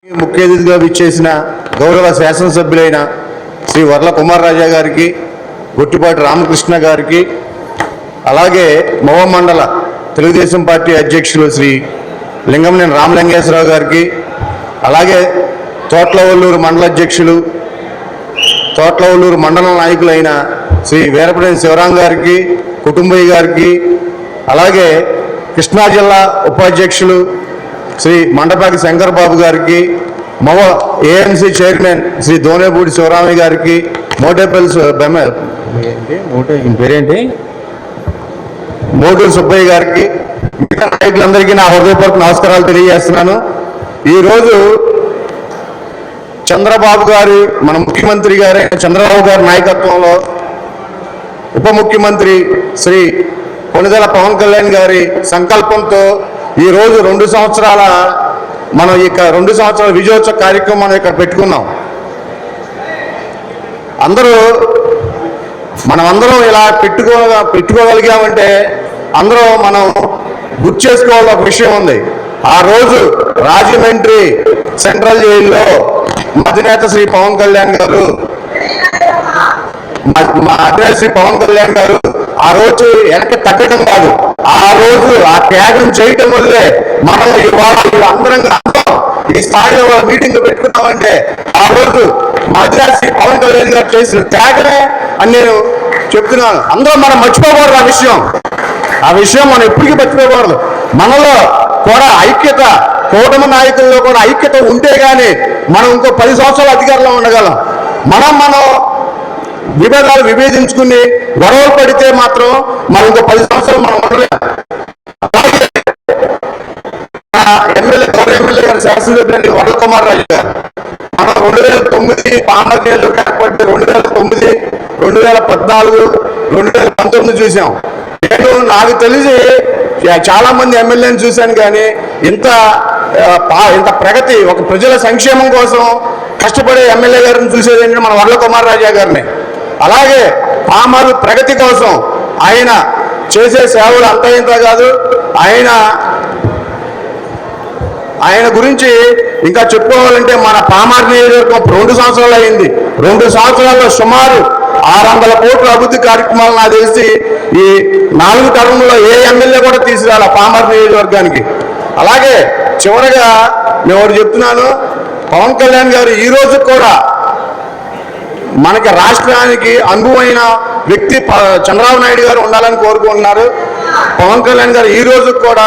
ముఖ్య అతిథిగా విచ్చేసిన గౌరవ శాసనసభ్యులైన శ్రీ వర్ల కుమార్ రాజా గారికి, గొట్టిపాటి రామకృష్ణ గారికి, అలాగే మోవమండల తెలుగుదేశం పార్టీ అధ్యక్షులు శ్రీ లింగంనేని రామలింగేశ్వరరావు గారికి, అలాగే తోట్లవల్లూరు మండల అధ్యక్షులు తోట్లవల్లూరు మండల నాయకులైన శ్రీ వీరపనేని శివరాం గారికి, కుటుంబయ్య గారికి, అలాగే కృష్ణా జిల్లా ఉపాధ్యక్షులు శ్రీ మండపాకి శంకర్ బాబు గారికి, మవ ఏఎంసీ చైర్మన్ శ్రీ దోనేపూడి శివరామయ్య గారికి, మోటూరు సుబ్బయ్య గారికి, మిగతా నాయకులందరికీ నా హృదయపూర్వక నమస్కారాలు తెలియజేస్తున్నాను. ఈరోజు చంద్రబాబు గారు, మన ముఖ్యమంత్రి గారైన చంద్రబాబు గారి నాయకత్వంలో ఉప ముఖ్యమంత్రి శ్రీ కొణిదెల పవన్ కళ్యాణ్ గారి సంకల్పంతో ఈరోజు 2 సంవత్సరాల మనం ఇక 2 సంవత్సరాల విజయోత్సవ కార్యక్రమం మనం ఇక్కడ పెట్టుకున్నాం. మనమందరం ఇలా పెట్టుకోగలిగామంటే అందరూ మనం గుర్తు చేసుకోవాల్సిన ఒక విషయం ఉంది. ఆ రోజు రాజమండ్రి సెంట్రల్ జైల్లో మా అధినేత శ్రీ పవన్ కళ్యాణ్ గారు ఆ రోజు వెనక్కి తగ్గడం కాదు, ఆ రోజు ఆ త్యాగం చేయటం వల్లే మనం ఇవాళ అందరం ఈ స్థాయిలో మీటింగ్ పెట్టుకున్నామంటే ఆ రోజు మా అధినేత శ్రీ పవన్ కళ్యాణ్ గారు చేసిన త్యాగమే అని నేను చెప్తున్నాను. అందరూ మనం మర్చిపోకూడదు ఆ విషయం మనం ఎప్పటికీ మర్చిపోకూడదు. మనలో కూడా ఐక్యత, కూటమి నాయకుల్లో కూడా ఐక్యత ఉంటే గానీ మనం ఇంకో 10 సంవత్సరాలు అధికారంలో ఉండగలం. మనం విభేదాలు విభేదించుకుని గొడవలు పడితే మాత్రం మనం ఇంకో 10 సంవత్సరాలు మనం ఉండలేం. ఎమ్మెల్యే గారు శాసనసభ్యులు వర్ల కుమార్ రాజు గారు మనం 2009 పామర్నేలు ఏర్పడితే 2009, 2014, 2019 చూసాం. నాకు తెలిసి చాలా మంది ఎమ్మెల్యేని చూశాను, కానీ ఇంత ప్రగతి, ఒక ప్రజల సంక్షేమం కోసం కష్టపడే ఎమ్మెల్యే గారిని చూసేది ఏంటంటే మన వర్ల కుమార్ రాజా గారిని. అలాగే పామరు ప్రగతి కోసం ఆయన చేసే సేవలు అంత ఇంత కాదు. ఆయన గురించి ఇంకా చెప్పుకోవాలంటే మన పామర్ నియోజకవర్గం 2 సంవత్సరాలు అయింది. 2 సంవత్సరాల్లో సుమారు 600 కోట్ల అభివృద్ధి కార్యక్రమాలు నాకు తెలిసి ఈ 4 టర్ముల్లో ఏ ఎమ్మెల్యే కూడా తీసుకురాలి పామర్ నియోజకవర్గానికి. అలాగే చివరగా నేను ఒకటి చెప్తున్నాను, పవన్ కళ్యాణ్ గారు ఈ రోజు కూడా మనకి రాష్ట్రానికి అనుభవమైన వ్యక్తి చంద్రబాబు నాయుడు గారు ఉండాలని కోరుకుంటున్నారు. పవన్ కళ్యాణ్ గారు ఈ రోజు కూడా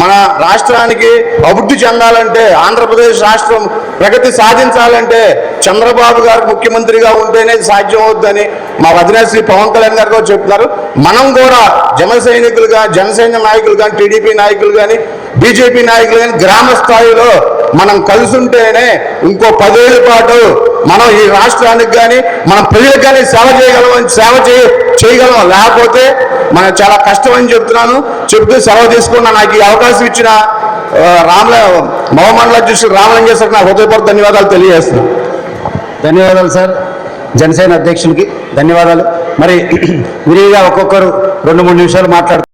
మన రాష్ట్రానికి అభివృద్ధి చెందాలంటే, ఆంధ్రప్రదేశ్ రాష్ట్రం ప్రగతి సాధించాలంటే చంద్రబాబు గారు ముఖ్యమంత్రిగా ఉంటేనే సాధ్యం అవుతుందని మా అధినేత శ్రీ పవన్ కళ్యాణ్ గారు కూడా చెప్తున్నారు. మనం కూడా జనసైన్య నాయకులు కానీ, టీడీపీ నాయకులు కానీ, బీజేపీ నాయకులు కానీ గ్రామ స్థాయిలో మనం కలిసి ఉంటేనే ఇంకో 10 ఏళ్ల పాటు మనం ఈ రాష్ట్రానికి కానీ మన ప్రజలకు కానీ సేవ చేయగలం. లేకపోతే మనం చాలా కష్టం అని చెప్తూ సెలవు తీసుకున్నా. నాకు ఈ అవకాశం ఇచ్చిన మోవమండల అధ్యక్షుడు రామలింగేశ్వరికి నా హృదయపూర్వక ధన్యవాదాలు తెలియజేస్తున్నాను. ధన్యవాదాలు సార్. జనసేన అధ్యక్షునికి ధన్యవాదాలు. మరి విరిగా ఒక్కొక్కరు 2-3 నిమిషాలు మాట్లాడుతున్నారు.